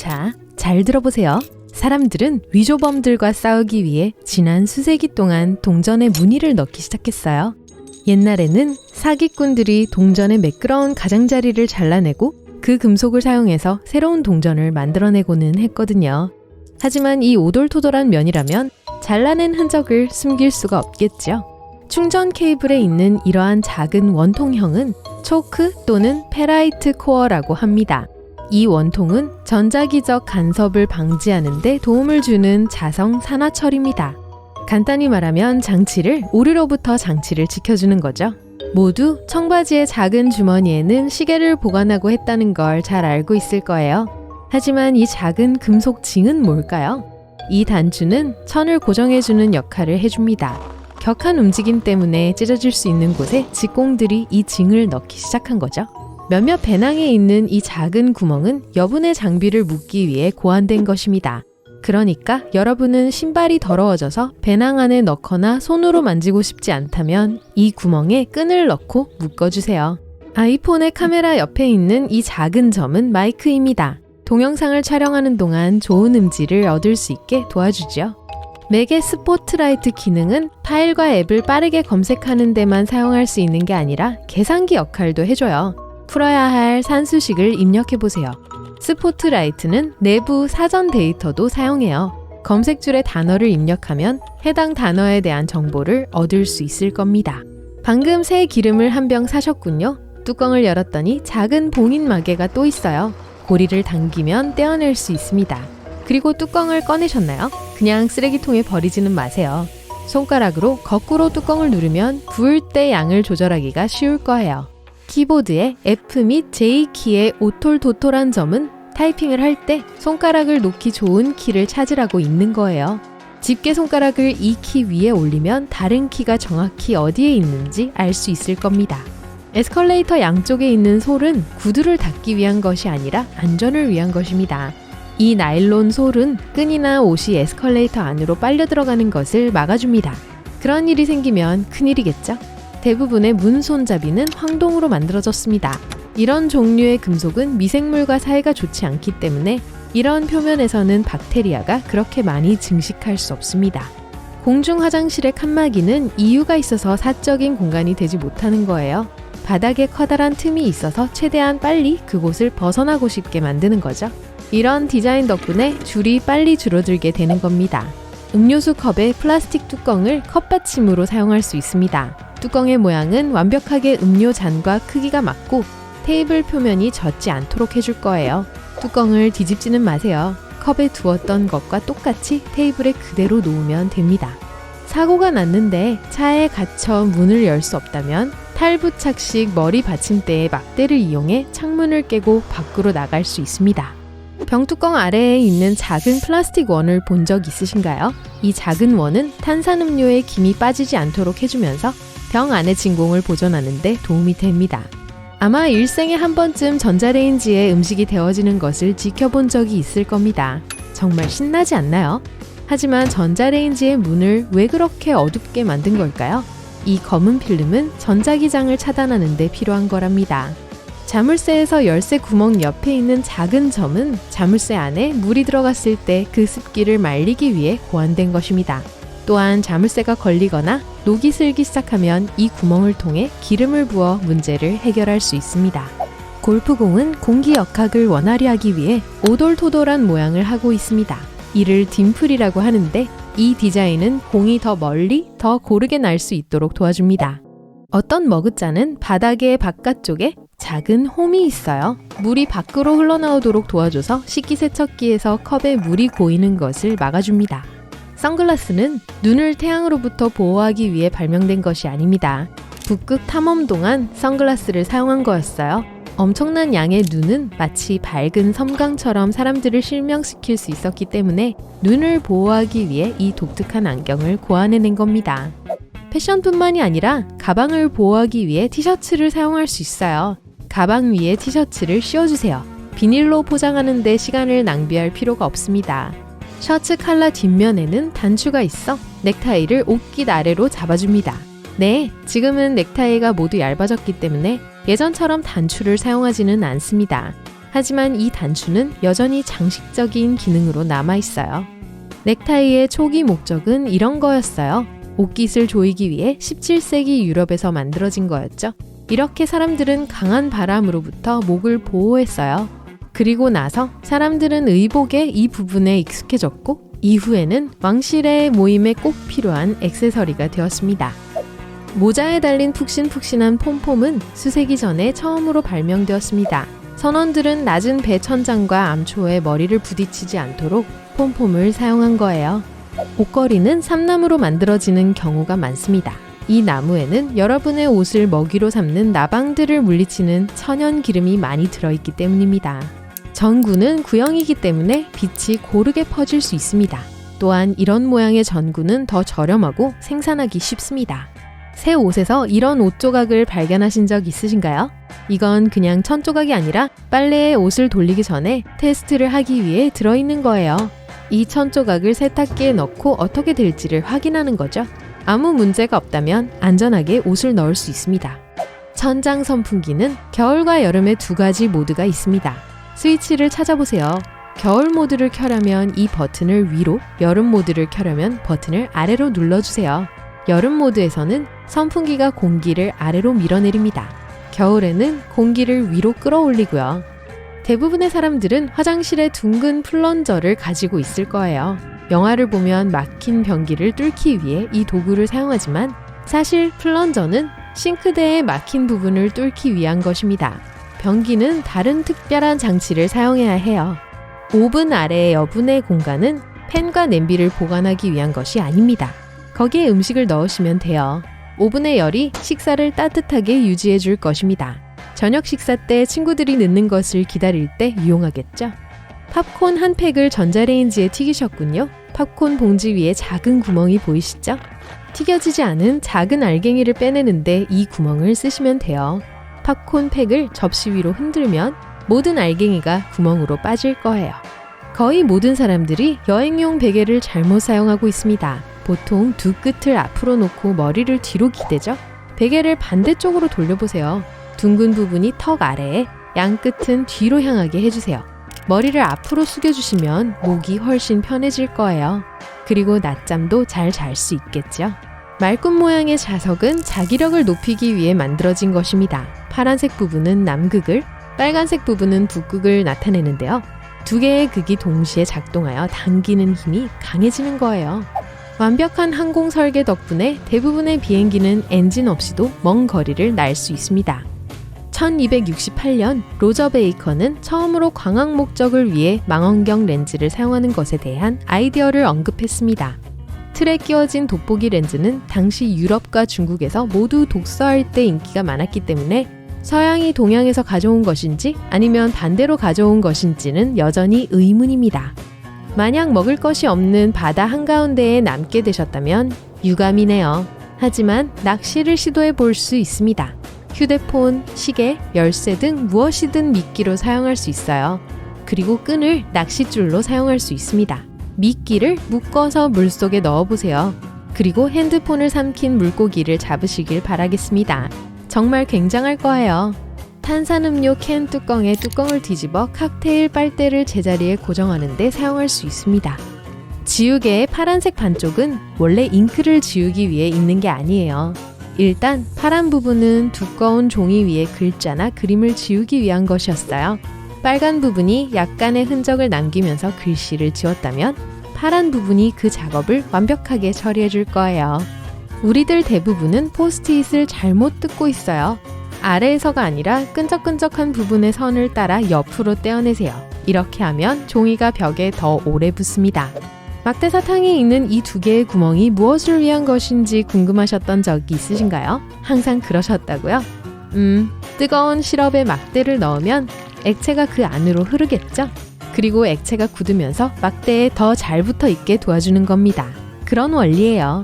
자, 잘 들어보세요. 사람들은 위조범들과 싸우기 위해 지난 수세기 동안 동전에 무늬를 넣기 시작했어요. 옛날에는 사기꾼들이 동전의 매끄러운 가장자리를 잘라내고 그 금속을 사용해서 새로운 동전을 만들어내고는 했거든요. 하지만 이 오돌토돌한 면이라면 잘라낸 흔적을 숨길 수가 없겠죠. 충전 케이블에 있는 이러한 작은 원통형은 초크 또는 페라이트 코어라고 합니다. 이 원통은 전자기적 간섭을 방지하는 데 도움을 주는 자성 산화철입니다. 간단히 말하면 장치를 오류로부터 장치를 지켜주는 거죠. 모두 청바지의 작은 주머니에는 시계를 보관하고 했다는 걸 잘 알고 있을 거예요. 하지만 이 작은 금속 징은 뭘까요? 이 단추는 천을 고정해주는 역할을 해줍니다. 격한 움직임 때문에 찢어질 수 있는 곳에 직공들이 이 징을 넣기 시작한 거죠. 몇몇 배낭에 있는 이 작은 구멍은 여분의 장비를 묶기 위해 고안된 것입니다. 그러니까 여러분은 신발이 더러워져서 배낭 안에 넣거나 손으로 만지고 싶지 않다면 이 구멍에 끈을 넣고 묶어주세요. 아이폰의 카메라 옆에 있는 이 작은 점은 마이크입니다. 동영상을 촬영하는 동안 좋은 음질을 얻을 수 있게 도와주죠. 맥의 스포트라이트 기능은 파일과 앱을 빠르게 검색하는 데만 사용할 수 있는 게 아니라 계산기 역할도 해줘요. 풀어야 할 산수식을 입력해보세요. 스포트라이트는 내부 사전 데이터도 사용해요. 검색줄에 단어를 입력하면 해당 단어에 대한 정보를 얻을 수 있을 겁니다. 방금 새 기름을 한 병 사셨군요. 뚜껑을 열었더니 작은 봉인 마개가 또 있어요. 고리를 당기면 떼어낼 수 있습니다. 그리고 뚜껑을 꺼내셨나요? 그냥 쓰레기통에 버리지는 마세요. 손가락으로 거꾸로 뚜껑을 누르면 부을 때 양을 조절하기가 쉬울 거예요. 키보드의 F 및 J 키의 오톨도톨한 점은 타이핑을 할 때 손가락을 놓기 좋은 키를 찾으라고 있는 거예요. 집게 손가락을 이 키 위에 올리면 다른 키가 정확히 어디에 있는지 알 수 있을 겁니다. 에스컬레이터 양쪽에 있는 솔은 구두를 닫기 위한 것이 아니라 안전을 위한 것입니다. 이 나일론 솔은 끈이나 옷이 에스컬레이터 안으로 빨려 들어가는 것을 막아줍니다. 그런 일이 생기면 큰일이겠죠? 대부분의 문 손잡이는 황동으로 만들어졌습니다. 이런 종류의 금속은 미생물과 사이가 좋지 않기 때문에 이런 표면에서는 박테리아가 그렇게 많이 증식할 수 없습니다. 공중 화장실의 칸막이는 이유가 있어서 사적인 공간이 되지 못하는 거예요. 바닥에 커다란 틈이 있어서 최대한 빨리 그곳을 벗어나고 싶게 만드는 거죠. 이런 디자인 덕분에 줄이 빨리 줄어들게 되는 겁니다. 음료수 컵의 플라스틱 뚜껑을 컵받침으로 사용할 수 있습니다. 뚜껑의 모양은 완벽하게 음료 잔과 크기가 맞고 테이블 표면이 젖지 않도록 해줄 거예요. 뚜껑을 뒤집지는 마세요. 컵에 두었던 것과 똑같이 테이블에 그대로 놓으면 됩니다. 사고가 났는데 차에 갇혀 문을 열 수 없다면 탈부착식 머리 받침대의 막대를 이용해 창문을 깨고 밖으로 나갈 수 있습니다. 병뚜껑 아래에 있는 작은 플라스틱 원을 본 적 있으신가요? 이 작은 원은 탄산음료에 김이 빠지지 않도록 해주면서 병 안의 진공을 보존하는 데 도움이 됩니다. 아마 일생에 한 번쯤 전자레인지에 음식이 데워지는 것을 지켜본 적이 있을 겁니다. 정말 신나지 않나요? 하지만 전자레인지의 문을 왜 그렇게 어둡게 만든 걸까요? 이 검은 필름은 전자기장을 차단하는 데 필요한 거랍니다. 자물쇠에서 열쇠 구멍 옆에 있는 작은 점은 자물쇠 안에 물이 들어갔을 때 그 습기를 말리기 위해 고안된 것입니다. 또한 자물쇠가 걸리거나 녹이 슬기 시작하면 이 구멍을 통해 기름을 부어 문제를 해결할 수 있습니다. 골프공은 공기 역학을 원활히 하기 위해 오돌토돌한 모양을 하고 있습니다. 이를 딤플이라고 하는데 이 디자인은 공이 더 멀리, 더 고르게 날 수 있도록 도와줍니다. 어떤 머그잔은 바닥의 바깥쪽에 작은 홈이 있어요. 물이 밖으로 흘러나오도록 도와줘서 식기세척기에서 컵에 물이 고이는 것을 막아줍니다. 선글라스는 눈을 태양으로부터 보호하기 위해 발명된 것이 아닙니다. 북극 탐험 동안 선글라스를 사용한 거였어요. 엄청난 양의 눈은 마치 밝은 섬광처럼 사람들을 실명시킬 수 있었기 때문에 눈을 보호하기 위해 이 독특한 안경을 고안해낸 겁니다. 패션뿐만이 아니라 가방을 보호하기 위해 티셔츠를 사용할 수 있어요. 가방 위에 티셔츠를 씌워주세요. 비닐로 포장하는 데 시간을 낭비할 필요가 없습니다. 셔츠 칼라 뒷면에는 단추가 있어 넥타이를 옷깃 아래로 잡아줍니다. 네, 지금은 넥타이가 모두 얇아졌기 때문에 예전처럼 단추를 사용하지는 않습니다. 하지만 이 단추는 여전히 장식적인 기능으로 남아있어요. 넥타이의 초기 목적은 이런 거였어요. 옷깃을 조이기 위해 17세기 유럽에서 만들어진 거였죠. 이렇게 사람들은 강한 바람으로부터 목을 보호했어요. 그리고 나서 사람들은 의복의 이 부분에 익숙해졌고 이후에는 왕실의 모임에 꼭 필요한 액세서리가 되었습니다. 모자에 달린 푹신푹신한 폼폼은 수세기 전에 처음으로 발명되었습니다. 선원들은 낮은 배 천장과 암초에 머리를 부딪히지 않도록 폼폼을 사용한 거예요. 옷걸이는 삼나무로 만들어지는 경우가 많습니다. 이 나무에는 여러분의 옷을 먹이로 삼는 나방들을 물리치는 천연 기름이 많이 들어있기 때문입니다. 전구는 구형이기 때문에 빛이 고르게 퍼질 수 있습니다. 또한 이런 모양의 전구는 더 저렴하고 생산하기 쉽습니다. 새 옷에서 이런 옷 조각을 발견하신 적 있으신가요? 이건 그냥 천 조각이 아니라 빨래에 옷을 돌리기 전에 테스트를 하기 위해 들어있는 거예요. 이 천 조각을 세탁기에 넣고 어떻게 될지를 확인하는 거죠. 아무 문제가 없다면 안전하게 옷을 넣을 수 있습니다. 천장 선풍기는 겨울과 여름의 두 가지 모드가 있습니다. 스위치를 찾아보세요. 겨울 모드를 켜려면 이 버튼을 위로, 여름 모드를 켜려면 버튼을 아래로 눌러주세요. 여름 모드에서는 선풍기가 공기를 아래로 밀어내립니다. 겨울에는 공기를 위로 끌어올리고요. 대부분의 사람들은 화장실에 둥근 플런저를 가지고 있을 거예요. 영화를 보면 막힌 변기를 뚫기 위해 이 도구를 사용하지만 사실 플런저는 싱크대의 막힌 부분을 뚫기 위한 것입니다. 변기는 다른 특별한 장치를 사용해야 해요. 오븐 아래의 여분의 공간은 팬과 냄비를 보관하기 위한 것이 아닙니다. 거기에 음식을 넣으시면 돼요. 오븐의 열이 식사를 따뜻하게 유지해 줄 것입니다. 저녁 식사 때 친구들이 늦는 것을 기다릴 때 유용하겠죠? 팝콘 한 팩을 전자레인지에 튀기셨군요. 팝콘 봉지 위에 작은 구멍이 보이시죠? 튀겨지지 않은 작은 알갱이를 빼내는데 이 구멍을 쓰시면 돼요. 팝콘 팩을 접시 위로 흔들면 모든 알갱이가 구멍으로 빠질 거예요. 거의 모든 사람들이 여행용 베개를 잘못 사용하고 있습니다. 보통 두 끝을 앞으로 놓고 머리를 뒤로 기대죠? 베개를 반대쪽으로 돌려보세요. 둥근 부분이 턱 아래에, 양 끝은 뒤로 향하게 해주세요. 머리를 앞으로 숙여주시면 목이 훨씬 편해질 거예요. 그리고 낮잠도 잘 잘 수 있겠죠? 말꿈 모양의 자석은 자기력을 높이기 위해 만들어진 것입니다. 파란색 부분은 남극을, 빨간색 부분은 북극을 나타내는데요. 두 개의 극이 동시에 작동하여 당기는 힘이 강해지는 거예요. 완벽한 항공 설계 덕분에 대부분의 비행기는 엔진 없이도 먼 거리를 날 수 있습니다. 1268년 로저 베이컨은 처음으로 광학 목적을 위해 망원경 렌즈를 사용하는 것에 대한 아이디어를 언급했습니다. 틀에 끼워진 돋보기 렌즈는 당시 유럽과 중국에서 모두 독서할 때 인기가 많았기 때문에 서양이 동양에서 가져온 것인지 아니면 반대로 가져온 것인지는 여전히 의문입니다. 만약 먹을 것이 없는 바다 한가운데에 남게 되셨다면 유감이네요. 하지만 낚시를 시도해 볼 수 있습니다. 휴대폰, 시계, 열쇠 등 무엇이든 미끼로 사용할 수 있어요. 그리고 끈을 낚싯줄로 사용할 수 있습니다. 미끼를 묶어서 물속에 넣어보세요. 그리고 핸드폰을 삼킨 물고기를 잡으시길 바라겠습니다. 정말 굉장할 거예요. 탄산음료 캔 뚜껑에 뚜껑을 뒤집어 칵테일 빨대를 제자리에 고정하는 데 사용할 수 있습니다. 지우개의 파란색 반쪽은 원래 잉크를 지우기 위해 있는 게 아니에요. 일단 파란 부분은 두꺼운 종이 위에 글자나 그림을 지우기 위한 것이었어요. 빨간 부분이 약간의 흔적을 남기면서 글씨를 지웠다면 파란 부분이 그 작업을 완벽하게 처리해 줄 거예요. 우리들 대부분은 포스트잇을 잘못 뜯고 있어요. 아래에서가 아니라 끈적끈적한 부분의 선을 따라 옆으로 떼어내세요. 이렇게 하면 종이가 벽에 더 오래 붙습니다. 막대사탕에 있는 이 두 개의 구멍이 무엇을 위한 것인지 궁금하셨던 적이 있으신가요? 항상 그러셨다고요? 뜨거운 시럽에 막대를 넣으면 액체가 그 안으로 흐르겠죠? 그리고 액체가 굳으면서 막대에 더 잘 붙어 있게 도와주는 겁니다. 그런 원리예요.